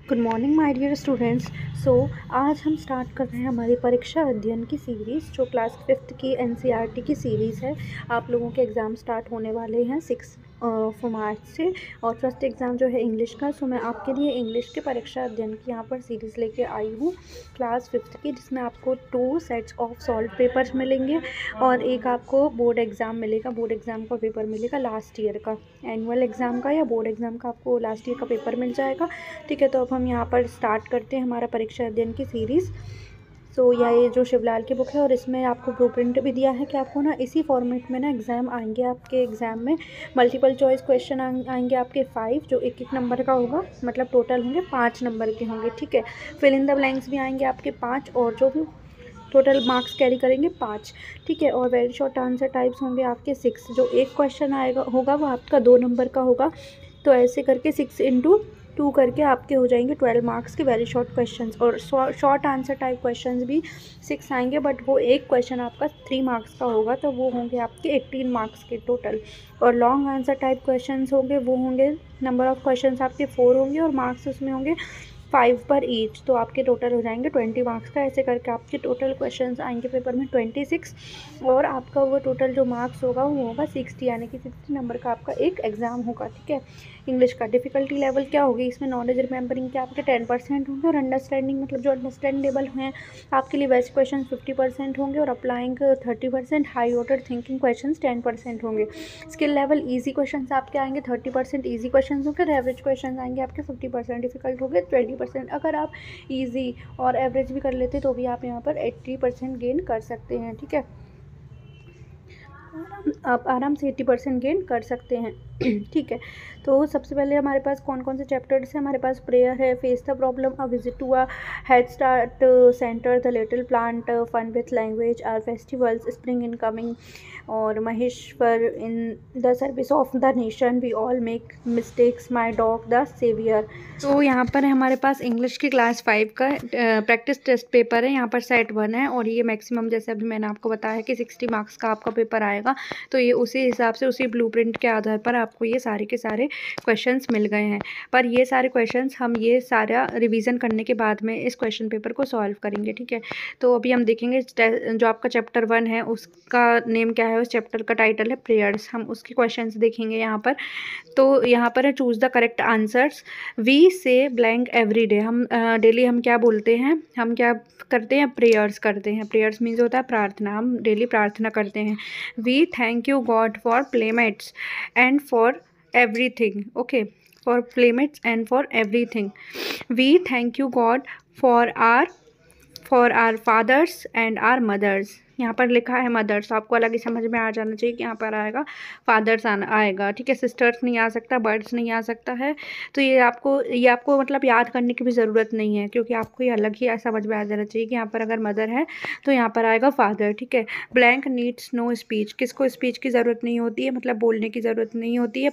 Good morning my dear students. आज हम start कर रहे हैं हमारी परीक्षा अध्ययन की सीरीज़, जो क्लास 5th की एनसीईआरटी की सीरीज़ है। आप लोगों के एग्ज़ाम स्टार्ट होने वाले हैं 6 मार्च से, और फर्स्ट एग्ज़ाम जो है इंग्लिश का। मैं आपके लिए इंग्लिश के परीक्षा अध्ययन की यहाँ पर सीरीज़ लेके आई हूँ क्लास 5th की, जिसमें आपको 2 सेट्स ऑफ सॉल्व पेपर्स मिलेंगे और एक आपको बोर्ड एग्ज़ाम मिलेगा। बोर्ड एग्ज़ाम का पेपर मिलेगा लास्ट ईयर का, एनुअल एग्ज़ाम का या बोर्ड एग्ज़ाम का आपको लास्ट ईयर का पेपर मिल जाएगा। ठीक है, तो अब हम यहाँ पर स्टार्ट करते हैं हमारा परीक्षा अध्ययन की सीरीज़। ये जो शिवलाल की बुक है, और इसमें आपको ब्लूप्रिंट भी दिया है कि आपको ना इसी फॉर्मेट में ना एग्ज़ाम आएंगे। आपके एग्ज़ाम में मल्टीपल चॉइस क्वेश्चन आएंगे आपके 5, जो एक नंबर का होगा, मतलब टोटल होंगे 5 नंबर के होंगे। ठीक है, फिल इन द ब्लैंक्स भी आएंगे आपके 5, और जो भी टोटल मार्क्स कैरी करेंगे 5। ठीक है, और वेरी शॉर्ट आंसर टाइप्स होंगे आपके 6। जो एक क्वेश्चन आएगा होगा वो आपका 2 नंबर का होगा। तो ऐसे करके 6 × 2 करके आपके हो जाएंगे 12 मार्क्स के वेरी शॉर्ट क्वेश्चंस। और शॉर्ट आंसर टाइप क्वेश्चंस भी 6 आएंगे, बट वो एक क्वेश्चन आपका 3 मार्क्स का होगा, तो वो होंगे आपके 18 मार्क्स के टोटल। और लॉन्ग आंसर टाइप क्वेश्चंस होंगे, वो होंगे नंबर ऑफ़ क्वेश्चंस आपके 4 होंगे, और मार्क्स उसमें होंगे 5 पर ईच। तो आपके टोटल हो जाएंगे 20 मार्क्स का। ऐसे करके आपके टोटल क्वेश्चंस आएंगे पेपर में 26, और आपका वो टोटल जो मार्क्स होगा वो होगा 60, यानी कि 60 नंबर का आपका एक एग्ज़ाम होगा। ठीक है, इंग्लिश का डिफ़िकल्टी लेवल क्या होगी, इसमें नॉलेज रिमेंबरिंग के आपके 10% होंगे, और अंडरस्टैंडिंग मतलब जो अंडरस्टैंडेबल हैं आपके लिए वैसे क्वेश्चन 50% होंगे, और applying 30%, high order thinking question 10% होंगे। स्किल लेवल ईजी क्वेश्चन आपके आएंगे 30% ईजी क्वेश्चन होंगे, और एवरेज क्वेश्चन आएंगे आपके 50%, डिफिकल्ट होंगे 20%। अगर आप ईजी और एवरेज भी कर लेते तो भी आप यहाँ पर 80% गेन कर सकते हैं। ठीक है, आप आराम से 80% गेन कर सकते हैं। ठीक है, तो सबसे पहले हमारे पास कौन कौन से चैप्टर्स हैं। हमारे पास प्रेयर है, face the problem, a visit to a head start centre, the little plant, fun with language, our festivals, spring in coming, और Maheshwar, in the service of the nation, we all make mistakes, my dog the saviour. तो यहाँ पर हमारे पास English की class 5 का practice test paper है। यहाँ पर सेट 1 है, और ये मैक्सिमम, जैसे अभी मैंने आपको बताया कि 60 मार्क्स का आपका पेपर आएगा। तो ये उसी हिसाब से, उसी ब्लूप्रिंट के आधार पर आपको ये सारे के सारे क्वेश्चंस मिल गए हैं। पर ये सारे क्वेश्चंस हम ये सारा रिवीजन करने के बाद में इस क्वेश्चन पेपर को सॉल्व करेंगे। ठीक है, तो अभी हम देखेंगे जो आपका चैप्टर 1 है उसका नेम क्या है, उस चैप्टर का टाइटल है प्रेयर्स। हम उसके क्वेश्चंस देखेंगे यहाँ पर। तो यहाँ पर है choose the correct answers. We say blank every day. हम डेली हम क्या बोलते हैं, हम क्या करते हैं, प्रेयर्स करते हैं। प्रेयर्स मीन्स होता है प्रार्थना, हम डेली प्रार्थना करते हैं। We thank you God for playmates and for everything. Okay, for playmates and for everything. We thank you God for our fathers and our mothers. यहाँ पर लिखा है मदर्स, आपको अलग ही समझ में आ जाना चाहिए कि यहाँ पर आएगा फादर्स आएगा। ठीक है, सिस्टर्स नहीं आ सकता, बर्ड्स नहीं आ सकता है। तो ये आपको मतलब याद करने की भी ज़रूरत नहीं है, क्योंकि आपको ये अलग ही समझ में आ जाना चाहिए कि यहाँ पर अगर मदर है तो यहाँ पर आएगा फादर। ठीक है, ब्लैंक नीड्स नो स्पीच। किसको स्पीच की ज़रूरत नहीं होती है, मतलब बोलने की ज़रूरत नहीं होती है।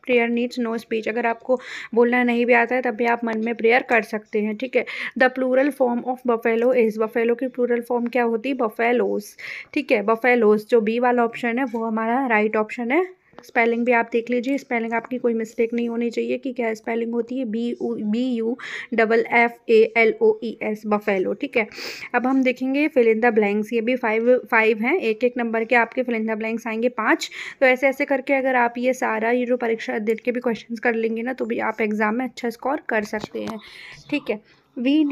Prayer needs no speech. अगर आपको बोलना नहीं भी आता है तब भी आप मन में प्रेयर कर सकते हैं। ठीक है, the plural form of buffalo is. Buffalo की प्लूरल फॉर्म क्या होती है, बफेलोस। ठीक है, बफेलोस। जो बी वाला ऑप्शन है वो हमारा राइट ऑप्शन है। स्पेलिंग भी आप देख लीजिए, स्पेलिंग आपकी कोई मिस्टेक नहीं होनी चाहिए कि क्या स्पेलिंग होती है, BUFFALOES, बफेलो। ठीक है, अब हम देखेंगे फिल इन द ब्लैंक्स। ये भी 5 हैं, एक नंबर के आपके फिल इन द ब्लैंक्स आएंगे 5। तो ऐसे ऐसे करके अगर आप ये सारा ये जो परीक्षा अध्ययन के भी क्वेश्चंस कर लेंगे ना, तो भी आप एग्ज़ाम में अच्छा स्कोर कर सकते हैं। ठीक है, we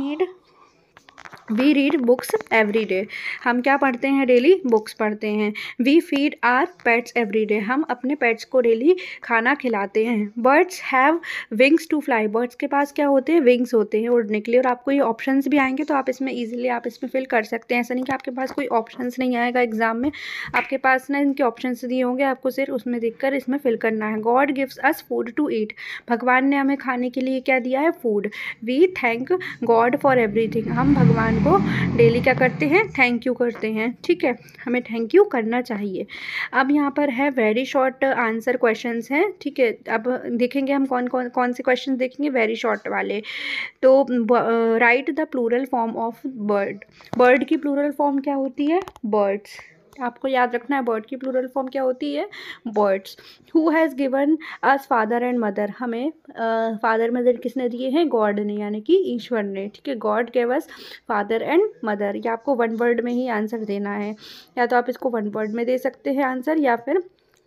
read books every day. हम क्या पढ़ते हैं, डेली बुक्स पढ़ते हैं। We feed our pets every day. हम अपने पेट्स को डेली खाना खिलाते हैं। Birds have wings to fly. Birds के पास क्या होते हैं, विंग्स होते हैं उड़ने के लिए। और आपको ये ऑप्शंस भी आएंगे, तो आप इसमें ईजिली आप इसमें फिल कर सकते हैं। ऐसा नहीं कि आपके पास कोई ऑप्शंस नहीं आएगा एग्जाम में, आपके पास ना इनके ऑप्शंस दिए होंगे, आपको सिर्फ उसमें देखकर इसमें फिल करना है। God gives us food to eat. भगवान ने हमें खाने के लिए क्या दिया है, food. We thank God for everything. हम भगवान को डेली क्या करते हैं, थैंक यू करते हैं। ठीक है, हमें थैंक यू करना चाहिए। अब यहाँ पर है वेरी शॉर्ट आंसर क्वेश्चंस हैं। ठीक है, अब देखेंगे हम कौन से क्वेश्चन देखेंगे, वेरी शॉर्ट वाले। तो write the plural form of bird. Bird की प्लूरल फॉर्म क्या होती है, बर्ड्स। आपको याद रखना है बर्ड की प्लूरल फॉर्म क्या होती है, birds. Who has given us father and mother, हमें फादर मदर किसने दिए हैं, गॉड ने, यानी कि ईश्वर ने, ठीक है। God gave us father and mother, ये आपको वन वर्ड में ही आंसर देना है, या तो आप इसको वन वर्ड में दे सकते हैं आंसर, या फिर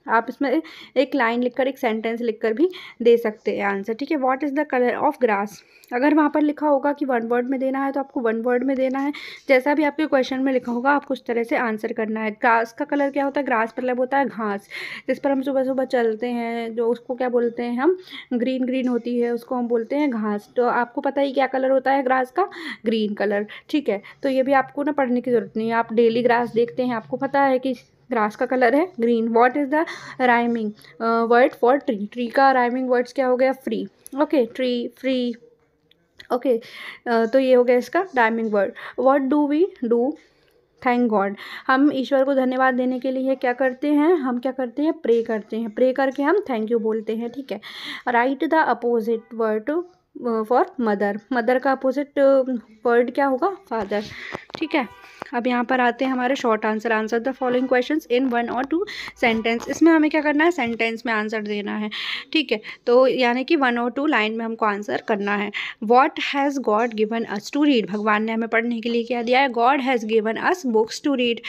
आप इसमें एक लाइन लिखकर, एक सेंटेंस लिखकर भी दे सकते हैं आंसर, ठीक है। What is the colour of grass, अगर वहाँ पर लिखा होगा कि वन वर्ड में देना है तो आपको वन वर्ड में देना है, जैसा भी आपके क्वेश्चन में लिखा होगा आपको उस तरह से आंसर करना है। ग्रास का कलर क्या होता है, ग्रास मतलब होता है घास, जिस पर हम सुबह सुबह चलते हैं, जो उसको क्या बोलते हैं हम, ग्रीन ग्रीन होती है, उसको हम बोलते हैं घास। तो आपको पता ही क्या कलर होता है ग्रास का, ग्रीन कलर, ठीक है। तो ये भी आपको ना पढ़ने की ज़रूरत नहीं है, आप डेली ग्रास देखते हैं, आपको पता है कि ग्रास का कलर है green. What is the rhyming word for tree, tree का राइमिंग वर्ड्स क्या हो गया, free, okay, tree, free, okay. तो ये हो गया इसका rhyming word. What do we do, thank God, हम ईश्वर को धन्यवाद देने के लिए क्या करते हैं, हम क्या करते हैं, प्रे करते हैं, प्रे करके हम थैंक यू बोलते हैं, ठीक है। Right the opposite word for mother, mother का अपोजिट वर्ड क्या होगा, फादर, ठीक है। अब यहाँ पर आते हैं हमारे short answer. Answer the following questions in 1 और 2 सेंटेंस, इसमें हमें क्या करना है, सेंटेंस में आंसर देना है, ठीक है। तो यानी कि 1 और 2 लाइन में हमको आंसर करना है। What has God given us to read, भगवान ने हमें पढ़ने के लिए क्या दिया है, God has given us books to read.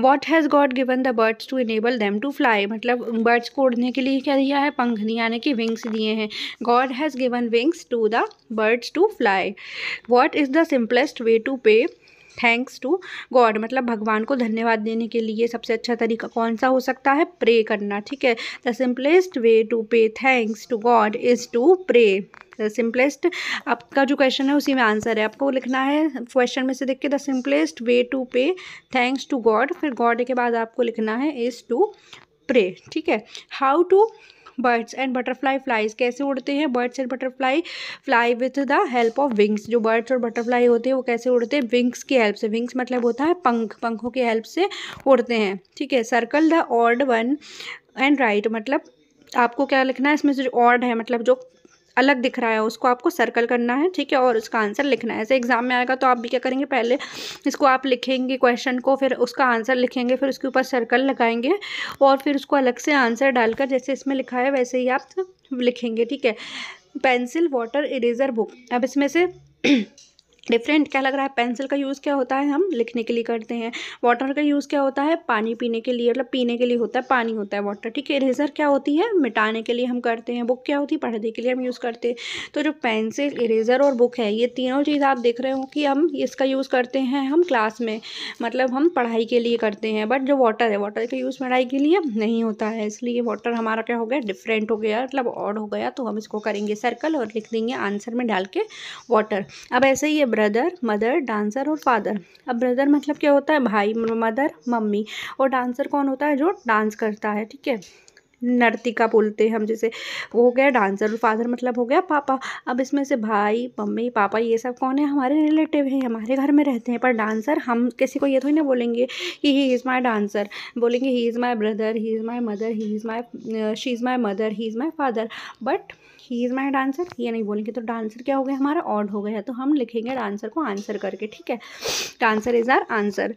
What has God given the birds to enable them to fly, मतलब बर्ड्स को उड़ने के लिए क्या दिया है, पंख, यानी कि विंग्स दिए हैं। God has given wings to the birds to fly. What is the simplest way to pay thanks to God, मतलब भगवान को धन्यवाद देने के लिए सबसे अच्छा तरीका कौन सा हो सकता है, प्रे करना, ठीक है। The simplest way to pay thanks to God is to pray. The simplest, आपका जो क्वेश्चन है उसी में आंसर है, आपको लिखना है क्वेश्चन में से देख के the simplest way to pay thanks to God, फिर गॉड के बाद आपको लिखना है इज़ टू प्रे, ठीक है। How to birds and butterfly flies, कैसे उड़ते हैं birds and butterfly, fly with the help of wings, जो बर्ड्स और बटरफ्लाई होते हैं वो कैसे उड़ते हैं, विंग्स की हेल्प से, विंग्स मतलब होता है पंख, पंखों की हेल्प से उड़ते हैं, ठीक है। Circle the odd one and right, मतलब आपको क्या लिखना है, इसमें से जो ऑड है मतलब जो अलग दिख रहा है उसको आपको सर्कल करना है, ठीक है, और उसका आंसर लिखना है। ऐसे एग्जाम में आएगा तो आप भी क्या करेंगे, पहले इसको आप लिखेंगे क्वेश्चन को, फिर उसका आंसर लिखेंगे, फिर उसके ऊपर सर्कल लगाएंगे और फिर उसको अलग से आंसर डालकर जैसे इसमें लिखा है वैसे ही आप लिखेंगे, ठीक है। पेंसिल, वाटर, इरेजर, बुक, अब इसमें से डिफरेंट क्या लग रहा है, पेंसिल का यूज़ क्या होता है, हम लिखने के लिए करते हैं। वाटर का यूज़ क्या होता है, पानी पीने के लिए, मतलब पीने के लिए होता है, पानी होता है वाटर, ठीक है। इरेजर क्या होती है, मिटाने के लिए हम करते हैं। बुक क्या होती है, पढ़ने के लिए हम यूज़ करते हैं। तो जो पेंसिल, इरेजर और बुक है, ये तीनों चीज़ आप देख रहे हो कि हम इसका यूज़ करते हैं हम क्लास में, मतलब हम पढ़ाई के लिए करते हैं। बट जो वाटर है, वाटर का यूज़ पढ़ाई के लिए नहीं होता है, इसलिए वाटर हमारा क्या हो गया, डिफरेंट हो गया, मतलब ऑड हो गया। तो हम इसको करेंगे सर्कल और लिख देंगे आंसर में डाल के वाटर। अब ऐसे ही है ब्रदर, मदर, डांसर और फादर। अब ब्रदर मतलब क्या होता है, भाई, मदर मम्मी, और डांसर कौन होता है, जो डांस करता है, ठीक है, नर्तिका बोलते हैं हम जिसे, वो हो गया डांसर। और फादर मतलब हो गया पापा। अब इसमें से भाई, मम्मी, पापा ये सब कौन है, हमारे रिलेटिव हैं, हमारे घर में रहते हैं। पर डांसर हम किसी को ये थोड़ी ना बोलेंगे कि ही इज़ माई डांसर, बोलेंगे he is my brother, he is my mother, he is my, she is my mother, he is my father, but he is my dancer ये नहीं बोलेंगे। तो डांसर क्या हो गया, हमारा ऑड हो गया, तो हम लिखेंगे डांसर को आंसर करके, ठीक है। Dancer is our answer.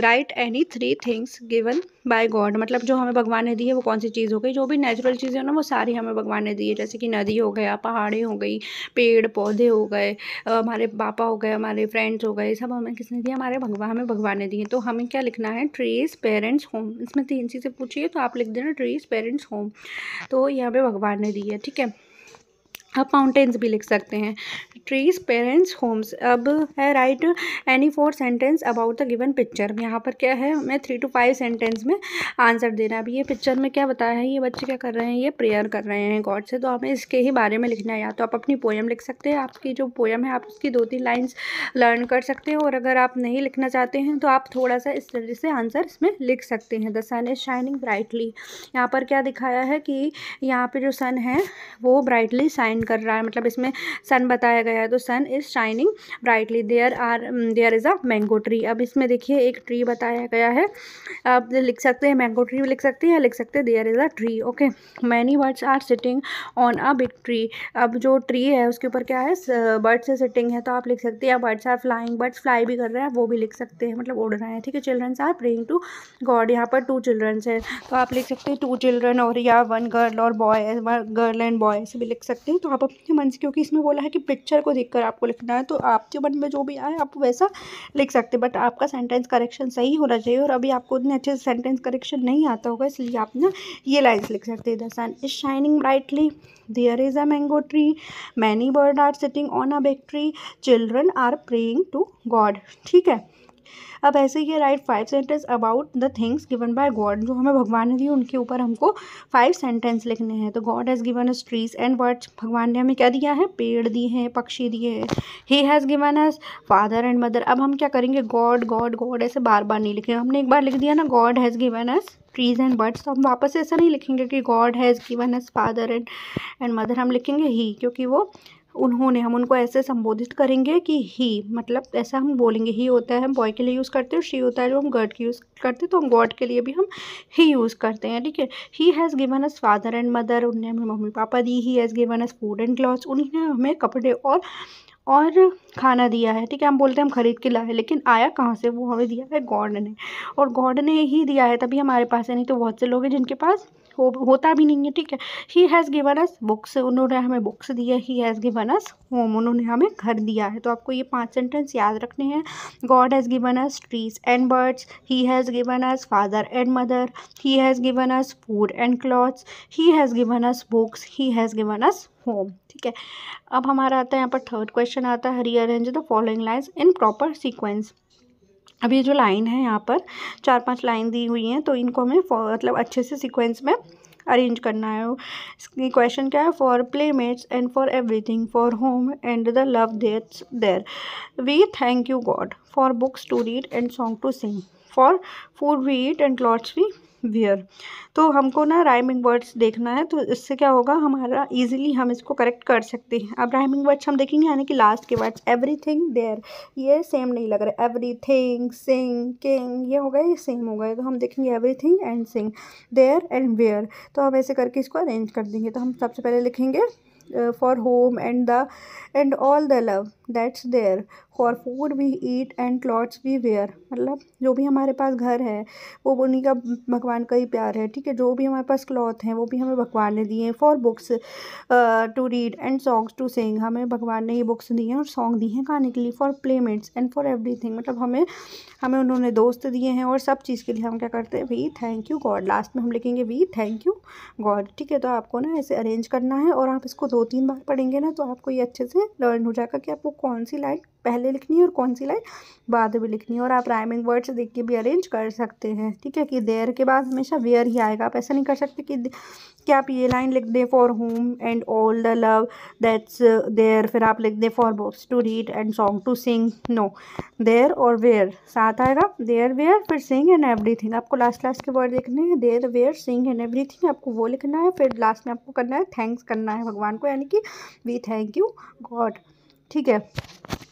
Write any 3 things given by God, मतलब जो हमें भगवान ने दी है वो कौन सी चीज़ हो गई, जो भी नेचुरल चीज़ें हो ना वो सारी हमें भगवान ने दी है, जैसे कि नदी हो गया, पहाड़ें हो गई, पेड़ पौधे हो गए, हमारे पापा हो गए, हमारे फ्रेंड्स हो गए, सब हमें किसने दिया, हमें भगवान ने दिए। तो हमें क्या लिखना है, ट्रीज, पेरेंट्स, होम, इसमें 3 चीज़ें पूछी है तो आप लिख देना ट्रीज, पेरेंट्स, होम, तो ये हमें भगवान ने दी है, ठीक है। आप माउंटेन्स भी लिख सकते हैं, ट्रीज, पेरेंट्स, होम्स। अब है write any 4 sentence about the given picture, यहाँ पर क्या है, हमें 3 to 5 सेंटेंस में आंसर देना है। अभी ये पिक्चर में क्या बताया है, ये बच्चे क्या कर रहे हैं, ये प्रेयर कर रहे हैं गॉड से, तो हमें इसके ही बारे में लिखना है। या तो आप अपनी पोएम लिख सकते हैं, आपकी जो पोएम है आप उसकी 2-3 लाइन्स लर्न कर सकते हैं, और अगर आप नहीं लिखना चाहते हैं तो आप थोड़ा सा इस तरह से आंसर इसमें लिख सकते हैं। The sun is shining brightly, यहाँ पर क्या दिखाया है कि यहाँ पर जो सन है वो ब्राइटली शाइन शाइन कर रहा है, मतलब इसमें सन बताया गया है, तो sun is shining brightly. There is a mango tree. अब इसमें देखिए एक ट्री बताया गया है, आप लिख सकते हैं मैंगो ट्री लिख सकते हैं या लिख सकते हैं there is a tree. Okay, many birds are sitting on a big tree. अब जो ट्री है उसके ऊपर क्या है, बर्ड्स से सिटिंग है, तो आप लिख सकते हैं birds are flying, birds fly भी कर रहे हैं, वो भी लिख सकते हैं, मतलब उड़ रहे हैं, ठीक है। Childrens are praying to God, यहाँ पर 2 चिल्ड्रंस है, तो आप लिख सकते हैं 2 चिल्ड्रन, और या 1 गर्ल और बॉय, गर्ल एंड बॉय ऐसे भी लिख सकते हैं। तो आप अपने मन से, क्योंकि इसमें बोला है कि पिक्चर को देखकर आपको लिखना है, तो आपके मन में जो भी आए आप वैसा लिख सकते हैं, बट आपका सेंटेंस करेक्शन सही होना चाहिए। और अभी आपको उतने अच्छे से सेंटेंस करेक्शन नहीं आता होगा, इसलिए आप ना ये लाइन्स लिख सकते हैं। The sun is shining brightly, there is a mango tree, many bird are sitting on a big tree, children are praying to god, ठीक है। अब ऐसे ही write 5 sentence about the things given by god, जो हमें भगवान ने दी उनके ऊपर हमको 5 सेंटेंस लिखने हैं। तो God has given us trees and birds, भगवान ने हमें क्या दिया है, पेड़ दिए हैं, पक्षी दिए हैं। He has given us father and mother. अब हम क्या करेंगे, गॉड गॉड गॉड ऐसे बार बार नहीं लिखेंगे, हमने एक बार लिख दिया ना God has given us trees and birds, तो हम वापस ऐसा नहीं लिखेंगे कि God has given us father and mother, हम लिखेंगे ही, क्योंकि वो उन्होंने, हम उनको ऐसे संबोधित करेंगे कि ही, मतलब ऐसा हम बोलेंगे। ही होता है हम बॉय के लिए यूज़ करते हैं, और शी होता है जो हम गर्ल के यूज़ करते हैं, तो हम गॉड के लिए भी हम ही यूज़ करते हैं, ठीक है। He has given us father and mother, उन्हें हमें mummy papa the. He has given us food and clothes, उन्हें हमें कपड़े और खाना दिया है, ठीक है। हम बोलते हैं हम खरीद के लाए, लेकिन आया कहाँ से, वो हमें दिया है गॉड ने, और गॉड ने ही दिया है तभी हमारे पास है, नहीं तो बहुत से लोग हैं जिनके पास होता भी नहीं है, ठीक है। He has given us books, उन्होंने हमें बुक्स दी है। He has given us home, उन्होंने हमें घर दिया है। तो आपको ये 5 सेंटेंस याद रखने हैं। God has given us trees and birds, he has given us father and mother, he has given us food and clothes, he has given us books, he has given us home, ठीक है। अब हमारा आता है यहाँ पर 3rd question आता है, rearrange the following lines in proper sequence. अब ये जो लाइन है यहाँ पर 4-5 लाइन दी हुई हैं, तो इनको हमें मतलब अच्छे से सीक्वेंस में अरेंज करना है। इसकी क्वेश्चन क्या है, for playmates and for everything, for home and the love that's there, we thank you God, for books to read and song to sing, for food we eat and clothes we wear. तो हमको ना rhyming words देखना है, तो इससे क्या होगा, हमारा इजीली हम इसको करेक्ट कर सकते हैं। अब राइमिंग वर्ड्स हम देखेंगे, यानी कि लास्ट के वर्ड्स एवरीथिंग देयर, ये सेम नहीं लग रहा है, एवरीथिंग सिंग किंग ये हो गए, ये सेम हो गए, तो हम देखेंगे everything and sing, there and wear. तो हम ऐसे करके इसको अरेंज कर देंगे। तो हम सबसे पहले लिखेंगे for home and all the love that's there, for food we eat and clothes we wear, मतलब जो भी हमारे पास घर है वो उन्हीं का, भगवान का ही प्यार है, ठीक है। जो भी हमारे पास क्लॉथ हैं वो भी हमें भगवान ने दिए हैं। For books to read and songs to sing, हमें भगवान ने ये बुक्स दी हैं और सॉन्ग दी हैं गाने के लिए। For playmates and for everything, मतलब हमें उन्होंने दोस्त दिए हैं, और सब चीज़ के लिए हम क्या करते हैं, we thank you God, last में हम लिखेंगे वी थैंक यू गॉड, ठीक है। तो आपको ना ऐसे अरेंज करना है, और आप इसको 2-3 बार पढ़ेंगे ना, तो आपको ये अच्छे से लर्न हो जाएगा कि आपको कौन सी लाइन पहले लिखनी है और कौन सी लाइन बाद में लिखनी है। और आप राइमिंग वर्ड्स देख के भी अरेंज कर सकते हैं, ठीक है, कि देयर के बाद हमेशा वेयर ही आएगा। आप ऐसा नहीं कर सकते कि आप ये लाइन लिख दें for home and all the love that's there, फिर आप लिख दें for books to read and song to sing, no, there और वेयर साथ आएगा, देयर वेयर फिर सिंग एंड एवरीथिंग। आपको लास्ट के वर्ड लिखने हैं, there wear sing and everything, आपको वो लिखना है। फिर लास्ट में आपको करना है थैंक्स करना है भगवान को, यानी कि वी थैंक यू गॉड, ठीक है।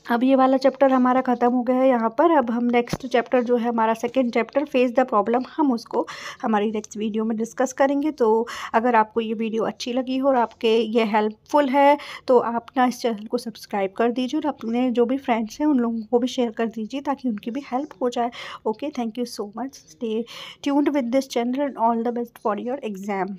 अब ये वाला चैप्टर हमारा ख़त्म हो गया है यहाँ पर। अब हम नेक्स्ट चैप्टर जो है हमारा 2nd chapter face the problem, हम उसको हमारी नेक्स्ट वीडियो में डिस्कस करेंगे। तो अगर आपको ये वीडियो अच्छी लगी हो और आपके ये हेल्पफुल है, तो आप ना इस चैनल को सब्सक्राइब कर दीजिए, और अपने जो भी फ्रेंड्स हैं उन लोगों को भी शेयर कर दीजिए, ताकि उनकी भी हेल्प हो जाए। Okay, thank you so much, stay tuned with this channel and all the best for your exam.